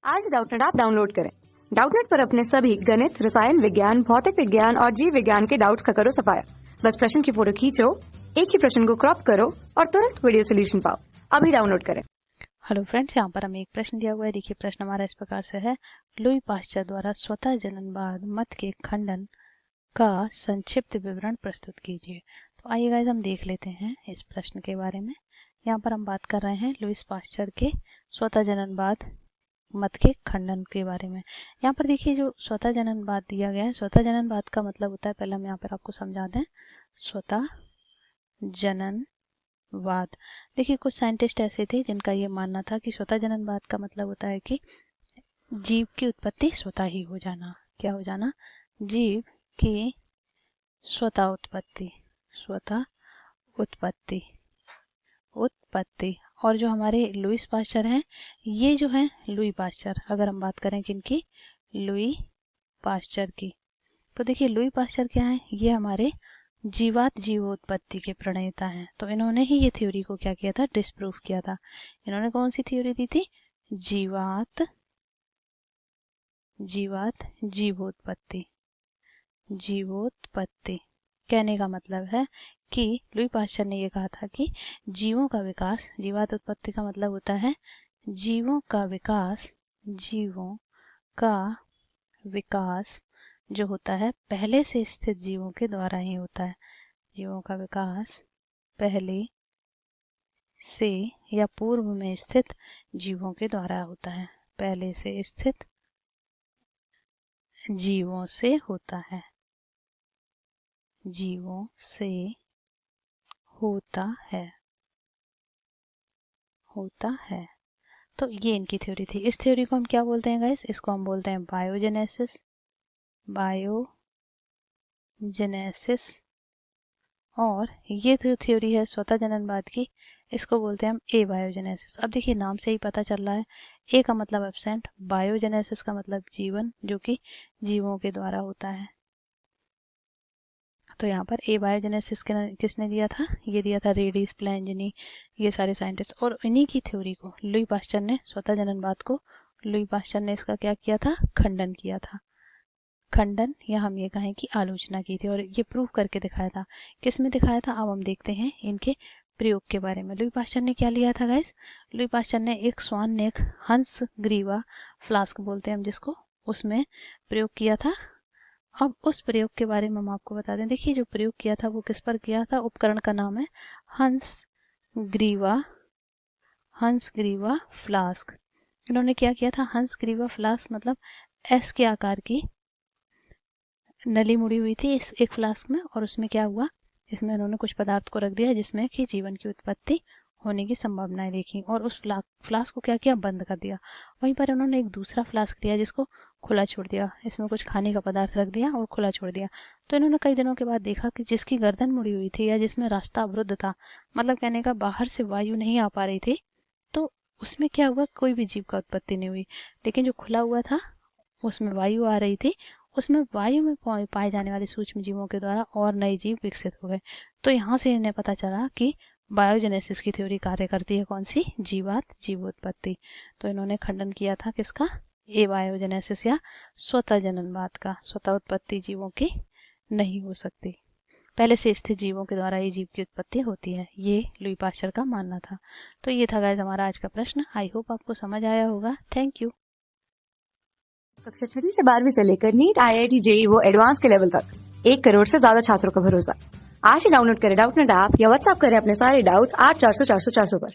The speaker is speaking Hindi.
आज डाउटनेट ऐप डाउनलोड करें। डाउटनेट पर अपने सभी गणित, रसायन विज्ञान, भौतिक विज्ञान और जीव विज्ञान के डाउट्स का करो सफाया। बस प्रश्न की फोटो खींचो, एक ही प्रश्न को क्रॉप करो और तुरंत वीडियो सोल्यूशन पाओ। अभी डाउनलोड करें। हेलो फ्रेंड्स, यहाँ पर हमें एक प्रश्न दिया हुआ है। देखिए प्रश्न हमारा इस प्रकार से है, लुई पाश्चर द्वारा स्वतः जननवाद मत के खंडन का संक्षिप्त विवरण प्रस्तुत कीजिए। तो आइए गाइस हम देख लेते हैं इस प्रश्न के बारे में। यहाँ पर हम बात कर रहे हैं लुईस पाश्चर के स्वतः जननवाद मत के खंडन के बारे में। यहाँ पर देखिए जो स्वतः जननवाद दिया गया है, स्वतः जननवाद का मतलब होता है, पहले हम यहाँ पर आपको समझा दें, स्वतः जननवाद। देखिए कुछ साइंटिस्ट ऐसे थे जिनका ये मानना था कि स्वतः जननवाद का मतलब होता है कि जीव की उत्पत्ति स्वतः ही हो जाना। क्या हो जाना? जीव की स्वतः उत्पत्ति, स्वतः उत्पत्ति, उत्पत्ति। और जो हमारे लुईस पाश्चर हैं, ये जो हैं लुई पाश्चर, अगर हम बात करें किनकी, लुई पाश्चर की, तो देखिए लुई पाश्चर क्या है, ये हमारे जीवात जीवोत्पत्ति के प्रणेता हैं। तो इन्होंने ही ये थ्योरी को क्या किया था, डिस्प्रूव किया था। इन्होंने कौन सी थ्योरी दी थी? जीवात जीवोत्पत्ति, जीवोत्पत्ति। कहने का मतलब है कि लुई पाश्चर ने ये कहा था कि जीवों का विकास, जीवात उत्पत्ति का मतलब होता है जीवों का विकास, जीवों का विकास जो होता है पहले से स्थित जीवों के द्वारा ही होता है। जीवों का विकास पहले से या पूर्व में स्थित जीवों के द्वारा होता है, पहले से स्थित जीवों से होता है, जीवों से होता है, होता है। तो ये इनकी थ्योरी थी। इस थ्योरी को हम क्या बोलते हैं गाइस? इसको हम बोलते हैं बायोजेनेसिस, बायोजेनेसिस। और ये जो थ्योरी है स्वतः जननवाद की, इसको बोलते हैं हम ए बायोजेनेसिस। अब देखिए नाम से ही पता चल रहा है, ए का मतलब एब्सेंट, बायोजेनेसिस का मतलब जीवन, जो कि जीवों के द्वारा होता है। तो यहाँ पर ए बायोजेनेसिस किसने दिया था? ये दिया था रेडिस, प्लैंजनी, ये सारे साइंटिस्ट। और इन्हीं की थ्योरी को लुई पाश्चर ने, स्वतः जननवाद को लुई पाश्चर ने इसका क्या किया था? खंडन किया था। खंडन या हम ये कहें कि आलोचना की थी, और ये प्रूव करके दिखाया था। किस में दिखाया था? अब हम देखते हैं इनके प्रयोग के बारे में। लुई पाश्चर ने क्या लिया था गाइस? लुई पाश्चर ने एक स्वान नेक हंस ग्रीवा फ्लास्क बोलते हैं हम जिसको, उसमें प्रयोग किया था। अब उस प्रयोग के बारे में हम आपको बता दें। देखिए जो प्रयोग किया था वो किस पर किया था? उपकरण का नाम है हंस ग्रीवा फ्लास्क। इन्होंने क्या किया था? हंस ग्रीवा फ्लास्क मतलब एस के आकार की नली मुड़ी हुई थी इस एक फ्लास्क में, और उसमें क्या हुआ, इसमें उन्होंने कुछ पदार्थ को रख दिया जिसमें कि जीवन की उत्पत्ति होने की संभावनाएं देखी, और उस फ्लास्क को क्या किया? बंद कर दिया। वहीं पर उन्होंने एक दूसरा फ्लास्क लिया जिसको खुला छोड़ दिया, इसमें कुछ खाने का पदार्थ रख दिया और खुला छोड़ दिया। तो इन्होंने कई दिनों के बाद देखा कि जिसकी गर्दन मुड़ी हुई थी या जिसमें रास्ता अवरुद्ध था, मतलब कहने का बाहर से वायु नहीं आ पा रही थी, तो उसमें क्या हुआ? कोई भी जीव का उत्पत्ति नहीं हुई। लेकिन जो खुला हुआ था उसमें वायु आ रही थी, उसमें वायु में पाए जाने वाले सूक्ष्म जीवों के द्वारा और नए जीव विकसित हो गए। तो यहाँ से इन्हें पता चला कि बायोजेनेसिस की थ्योरी कार्य करती है, कौन सी? जीवात जीवोत्पत्ति। तो इन्होंने खंडन किया था किसका? ए बायोजेनेसिस या स्वतः जननवाद का। स्वतः उत्पत्ति जीवों की नहीं हो सकती, पहले से स्थित जीवों के द्वारा ही जीव की उत्पत्ति होती है, ये लुई पाश्चर का मानना था। तो ये था गाइस हमारा आज का प्रश्न। आई होप आपको समझ आया होगा। Thank you. कक्षा 6 से 12वीं से लेकर नीट, IIT, JEE वो एडवांस के लेवल तक 1 करोड़ से ज्यादा छात्रों का भरोसा। आज ही डाउनलोड करें डाउटनेट ऐप या व्हाट्सएप करें अपने सारे डाउट्स 8400 400 400 पर।